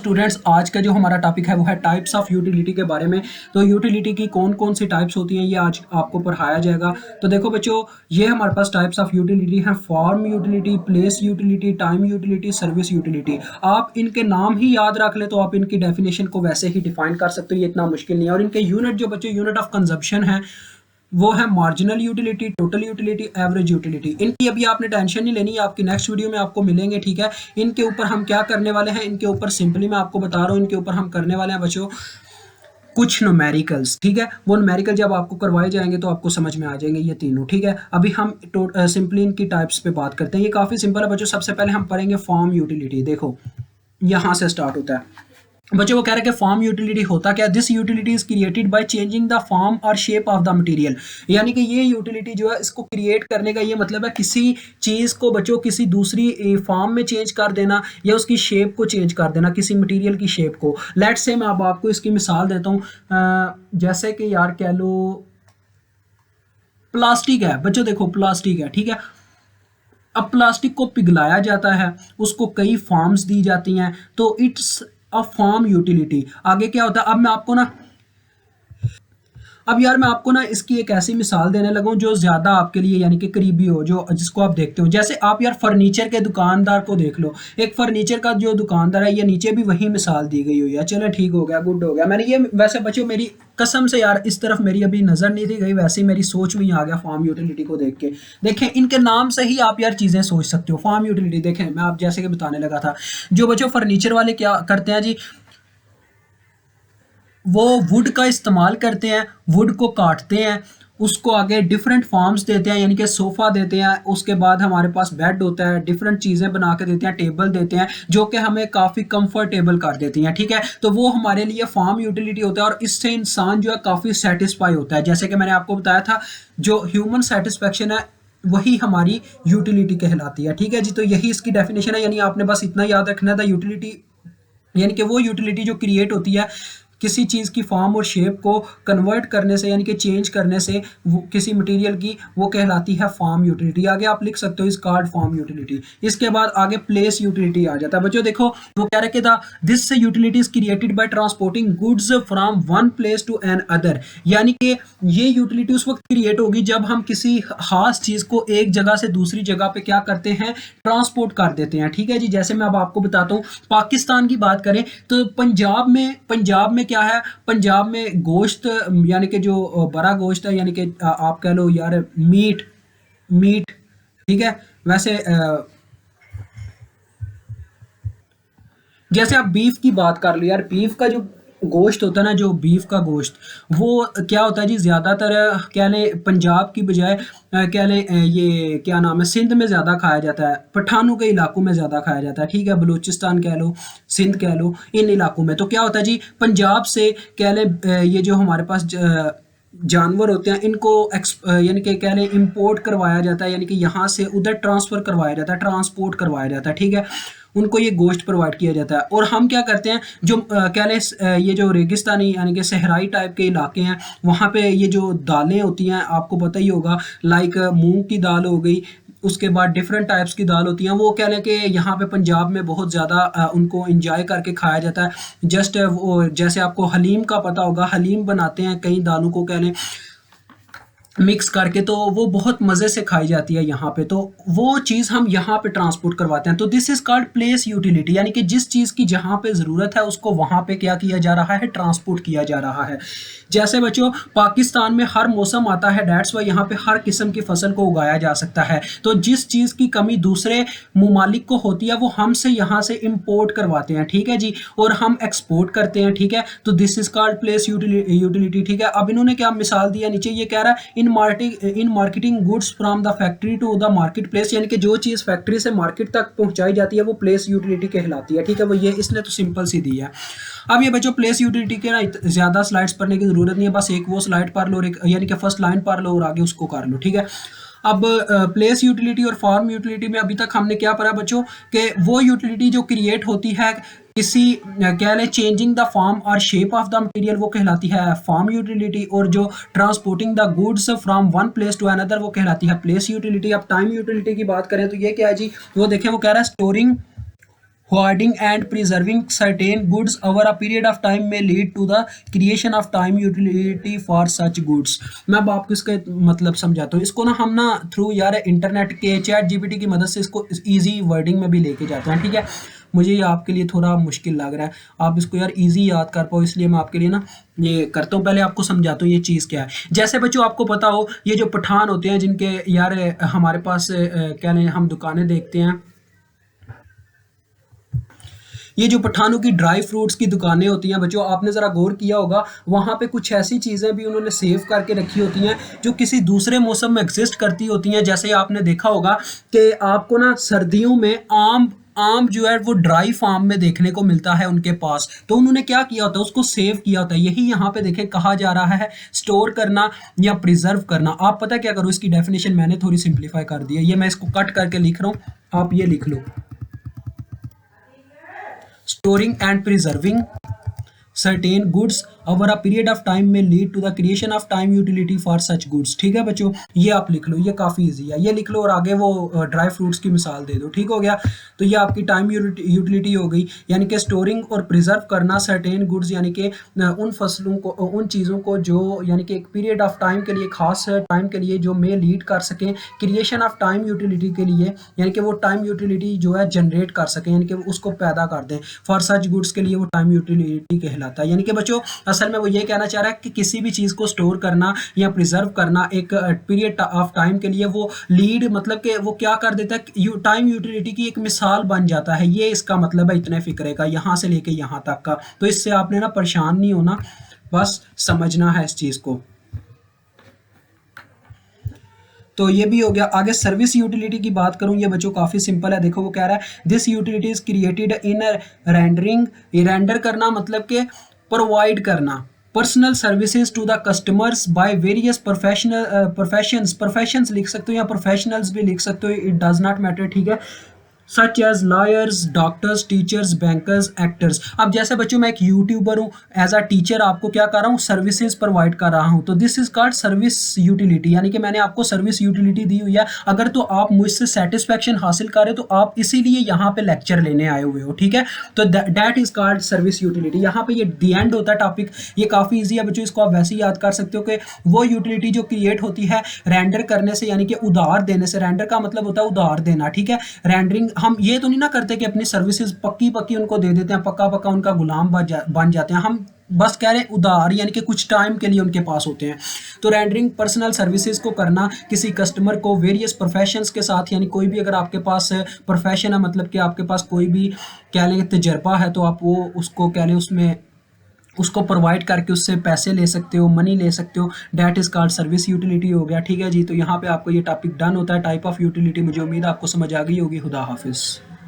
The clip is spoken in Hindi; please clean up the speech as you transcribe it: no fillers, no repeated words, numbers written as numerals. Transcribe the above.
स्टूडेंट्स, आज का जो हमारा टॉपिक है वो है टाइप्स ऑफ यूटिलिटी के बारे में। तो यूटिलिटी की कौन कौन सी टाइप्स होती हैं ये आज आपको पढ़ाया जाएगा। तो देखो बच्चों, ये हमारे पास टाइप्स ऑफ यूटिलिटी हैं: form utility, place utility, time utility, service utility. आप इनके नाम ही याद रख ले तो आप इनकी डेफिनेशन को वैसे ही डिफाइन कर सकते हो, ये इतना मुश्किल नहीं है। और इनके यूनिट जो बच्चों यूनिट ऑफ कंजप्शन है वो है marginal utility, total utility, average utility. इनकी अभी आपने टेंशन नहीं लेनी है, आपकी नेक्स्ट वीडियो में आपको मिलेंगे, ठीक है। इनके ऊपर हम क्या करने वाले हैं, इनके ऊपर सिंपली मैं आपको बता रहा हूँ, इनके ऊपर हम करने वाले हैं बच्चों कुछ न्यूमेरिकल्स, ठीक है। वो न्यूमेरिकल जब आपको करवाए जाएंगे तो आपको समझ में आ जाएंगे ये तीनों, ठीक है। अभी हम सिंपली इनकी टाइप्स पे बात करते हैं। ये काफ़ी सिंपल है बच्चों। सबसे पहले हम पढ़ेंगे फॉर्म यूटिलिटी। देखो यहाँ से स्टार्ट होता है बच्चों। वो कह रहे हैं कि फॉर्म यूटिलिटी होता क्या है। This utility is created by changing the form और शेप ऑफ द मटेरियल। यानी कि ये यूटिलिटी जो है, इसको क्रिएट करने का ये मतलब है किसी चीज़ को बच्चों किसी दूसरी फॉर्म में चेंज कर देना या उसकी शेप को चेंज कर देना, किसी मटेरियल की शेप को। लेट्स से मैं अब आपको इसकी मिसाल देता हूँ। जैसे कि यार कह लो प्लास्टिक है बच्चों, देखो प्लास्टिक है, ठीक है। अब प्लास्टिक को पिघलाया जाता है, उसको कई फॉर्म्स दी जाती हैं, तो इट्स अ फॉर्म यूटिलिटी। आगे क्या होता है, अब यार मैं आपको ना इसकी एक ऐसी मिसाल देने लगा हूं जो ज्यादा आपके लिए यानी कि करीबी हो, जो जिसको आप देखते हो। जैसे आप यार फर्नीचर के दुकानदार को देख लो। एक फर्नीचर का जो दुकानदार है, ये नीचे भी वही मिसाल दी गई हुई है। चलो ठीक हो गया, गुड हो गया। मैंने ये वैसे बच्चों मेरी कसम से यार इस तरफ मेरी अभी नजर नहीं थी गई, वैसे ही मेरी सोच में ही आ गया फॉर्म यूटिलिटी को देख के। देखें इनके नाम से ही आप यार चीजें सोच सकते हो। फॉर्म यूटिलिटी देखें, मैं आप जैसे कि बताने लगा था, जो बच्चों फर्नीचर वाले क्या करते हैं जी, वो वुड का इस्तेमाल करते हैं, वुड को काटते हैं, उसको आगे डिफरेंट फॉर्म्स देते हैं, यानी कि सोफ़ा देते हैं, उसके बाद हमारे पास बेड होता है, डिफरेंट चीज़ें बना के देते हैं, टेबल देते हैं जो कि हमें काफ़ी कंफर्टेबल कर देती हैं, ठीक है। तो वो हमारे लिए फॉर्म यूटिलिटी होता है और इससे इंसान जो है काफ़ी सेटिस्फाई होता है। जैसे कि मैंने आपको बताया था, जो ह्यूमन सेटिस्फेक्शन है वही हमारी यूटिलिटी कहलाती है, ठीक है जी। तो यही इसकी डेफिनेशन है, यानी आपने बस इतना याद रखना था, यूटिलिटी यानी कि वो यूटिलिटी जो क्रिएट होती है किसी चीज़ की फॉर्म और शेप को कन्वर्ट करने से, यानी कि चेंज करने से, वो किसी मटेरियल की, वो कहलाती है फॉर्म यूटिलिटी। आगे आप लिख सकते हो इस कार्ड फॉर्म यूटिलिटी। इसके बाद आगे प्लेस यूटिलिटी आ जाता है बच्चों। देखो वो क्या रखे था, this utility is created by transporting goods from one place to another. यानी कि ये यूटिलिटी उस वक्त क्रिएट होगी जब हम किसी खास चीज़ को एक जगह से दूसरी जगह पे क्या करते हैं, ट्रांसपोर्ट कर देते हैं, ठीक है जी। जैसे मैं अब आपको बताता हूँ, पाकिस्तान की बात करें तो पंजाब में क्या है, पंजाब में गोश्त यानी कि जो बड़ा गोश्त है, यानी कि आप कह लो यार मीट मीट, ठीक है। वैसे जैसे आप बीफ की बात कर लो यार, बीफ का जो गोश्त होता है ना, जो बीफ का गोश्त, वो क्या होता है जी, ज़्यादातर क्या लें पंजाब की बजाय क्या लें ये क्या नाम है, सिंध में ज़्यादा खाया जाता है, पठानों के इलाकों में ज़्यादा खाया जाता है, ठीक है। बलूचिस्तान कह लो, सिंध कह लो, इन इलाकों में तो क्या होता है जी, पंजाब से क्या लें ये जो हमारे पास जानवर होते हैं, इनको यानी कि कह लें इंपोर्ट करवाया जाता है, यानी कि यहाँ से उधर ट्रांसफ़र करवाया जाता है, ट्रांसपोर्ट करवाया जाता है, ठीक है। उनको ये गोश्त प्रोवाइड किया जाता है। और हम क्या करते हैं, जो कह लें ये जो रेगिस्तानी यानी कि सहराई टाइप के इलाके हैं, वहाँ पे ये जो दालें होती हैं आपको पता ही होगा, लाइक मूंग की दाल हो गई, उसके बाद डिफरेंट टाइप्स की दाल होती हैं, वो कह लें कि यहाँ पे पंजाब में बहुत ज़्यादा उनको इंजॉय करके खाया जाता है। जस्ट वो जैसे आपको हलीम का पता होगा, हलीम बनाते हैं कई दालों को कह लें मिक्स करके, तो वो बहुत मज़े से खाई जाती है यहाँ पे। तो वो चीज़ हम यहाँ पे ट्रांसपोर्ट करवाते हैं। तो this is called place utility, यानी कि जिस चीज़ की जहाँ पे ज़रूरत है उसको वहाँ पे क्या किया जा रहा है, ट्रांसपोर्ट किया जा रहा है। जैसे बच्चों पाकिस्तान में हर मौसम आता है, डेट्स वाई यहाँ पे हर किस्म की फसल को उगाया जा सकता है। तो जिस चीज़ की कमी दूसरे ममालिक को होती है वो हमसे यहाँ से इम्पोर्ट करवाते हैं, ठीक है जी, और हम एक्सपोर्ट करते हैं, ठीक है। तो this is called place utility, ठीक है। अब इन्होंने क्या मिसाल दिया नीचे, ये कह रहा है in marketing goods from the factory to the market place, यानी कि जो चीज़ फैक्ट्री से मार्केट तक पहुंचाई जाती है वो प्लेस यूटिलिटी कहलाती है, ठीक है। वो ये इसने तो सिंपल सी दी है। अब ये बच्चों प्लेस यूटिलिटी के ना ज़्यादा स्लाइड्स पढ़ने की ज़रूरत नहीं है, बस एक वो स्लाइड पढ़ लो और एक यानी कि फर्स्ट लाइन पढ़ लो और आगे उसको कर लो, ठीक है। अब प्लेस यूटिलिटी और फॉर्म यूटिलिटी में अभी तक हमने क्या पढ़ा बच्चों, कि वो यूटिलिटी जो क्रिएट होती है किसी कह लें चेंजिंग द फॉर्म और शेप ऑफ द मटेरियल, वो कहलाती है फॉर्म यूटिलिटी। और जो transporting the goods from one place to another, वो कहलाती है प्लेस यूटिलिटी। अब टाइम यूटिलिटी की बात करें तो ये क्या है जी, वो देखें, वो कह रहा है storing hoarding and preserving certain goods over a period of time may lead to the creation of time utility for such goods. मैं अब आपको इसका मतलब समझाता हूँ। इसको ना हम ना थ्रू यार इंटरनेट के चैट जीपीटी की मदद से इसको इजी वर्डिंग में भी लेके जाते हैं, ठीक है। मुझे ये आपके लिए थोड़ा मुश्किल लग रहा है, आप इसको यार इजी याद कर पाओ, इसलिए मैं आपके लिए ना ये करता हूँ। पहले आपको समझाता हूँ ये चीज़ क्या है। जैसे बच्चों आपको पता हो, ये जो पठान होते हैं जिनके यार हमारे पास क्या नहीं, हम दुकानें देखते हैं, ये जो पठानों की ड्राई फ्रूट्स की दुकानें होती हैं बच्चों, आपने ज़रा गौर किया होगा, वहाँ पे कुछ ऐसी चीज़ें भी उन्होंने सेव करके रखी होती हैं जो किसी दूसरे मौसम में एग्जिस्ट करती होती हैं। जैसे आपने देखा होगा कि आपको ना सर्दियों में आम आम जो है वो ड्राई फार्म में देखने को मिलता है उनके पास, तो उन्होंने क्या किया होता है, उसको सेव किया होता है। यही यहाँ पे देखें कहा जा रहा है स्टोर करना या प्रिजर्व करना। आप पता क्या करो, इसकी डेफिनेशन मैंने थोड़ी सिंप्लीफाई कर दी है, ये मैं इसको कट करके लिख रहा हूँ, आप ये लिख लो। Storing and preserving certain goods over a period of time may lead to the creation of time utility for such goods। ठीक है बच्चों, ये आप लिख लो, ये काफ़ी इजी है, ये लिख लो और आगे वो ड्राई फ्रूट्स की मिसाल दे दो। ठीक हो गया, तो ये आपकी टाइम यूटिलिटी हो गई, यानी कि स्टोरिंग और प्रिजर्व करना सर्टेन गुड्स, यानी कि उन फसलों को, उन चीज़ों को जो यानी कि एक पीरियड ऑफ टाइम के लिए, खास टाइम के लिए जो मे लीड कर सकें क्रिएशन ऑफ टाइम यूटिलिटी के लिए, यानी कि वो टाइम यूटिलिटी जो है जनरेट कर सकें, यानी कि उसको पैदा कर दें। फॉर सच गुड्स के लिए वो टाइम यूटिलिटी कहलाता है। यानी कि बच्चों असल में वो ये कहना चाह रहा है कि किसी भी चीज़ को स्टोर करना या प्रिजर्व करना एक पीरियड ऑफ टाइम के लिए, वो लीड मतलब कि वो क्या कर देता है, टाइम यूटिलिटी की एक मिसाल बन जाता है। ये इसका मतलब है इतने फिक्रे का, यहाँ से लेके यहाँ तक का। तो इससे आपने ना परेशान नहीं होना, बस समझना है इस चीज़ को। तो ये भी हो गया। आगे सर्विस यूटिलिटी की बात करूं, ये बच्चों काफ़ी सिंपल है। देखो वो कह रहा है this utility is created in rendering. Render करना मतलब कि प्रोवाइड करना personal services to the customers by various professions लिख सकते हो या प्रोफेशनल्स भी लिख सकते हो, इट डज नॉट मैटर, ठीक है। Such as lawyers, doctors, teachers, bankers, actors. अब जैसे बच्चों मैं एक यूट्यूबर हूँ, एज अ टीचर आपको क्या कर रहा हूँ, सर्विसेज प्रोवाइड कर रहा हूँ, तो this is called service utility, यानी कि मैंने आपको सर्विस यूटिलिटी दी हुई है। अगर तो आप मुझसे सेटिस्फैक्शन हासिल कर रहे हो तो आप इसीलिए यहाँ पे लेक्चर लेने आए हुए हो, ठीक है। तो that is called service utility. यहाँ पे ये दी एंड होता है टॉपिक, ये काफ़ी ईजी है बच्चों, इसको आप वैसे ही याद कर सकते हो कि वो यूटिलिटी जो क्रिएट होती है रेंडर करने से, यानी कि उधार देने से। रेंडर का मतलब होता है उधार देना, ठीक है। रेंडरिंग हम ये तो नहीं ना करते कि अपनी सर्विसेज पक्की पक्की उनको दे देते हैं, पक्का पक्का उनका गुलाम बन जाते हैं। हम बस कह रहे हैं उधार, यानी कि कुछ टाइम के लिए उनके पास होते हैं। तो रेंडरिंग पर्सनल सर्विसेज को करना किसी कस्टमर को वेरियस प्रोफेशंस के साथ, यानी कोई भी अगर आपके पास प्रोफेशन है, मतलब कि आपके पास कोई भी कह लें तजर्बा है, तो आप वो उसको कह लें उसमें उसको प्रोवाइड करके उससे पैसे ले सकते हो, मनी ले सकते हो। That is called service utility हो गया, ठीक है जी। तो यहाँ पे आपको ये टॉपिक डन होता है, टाइप ऑफ यूटिलिटी। मुझे उम्मीद है आपको समझ आ गई होगी। खुदा हाफिज़।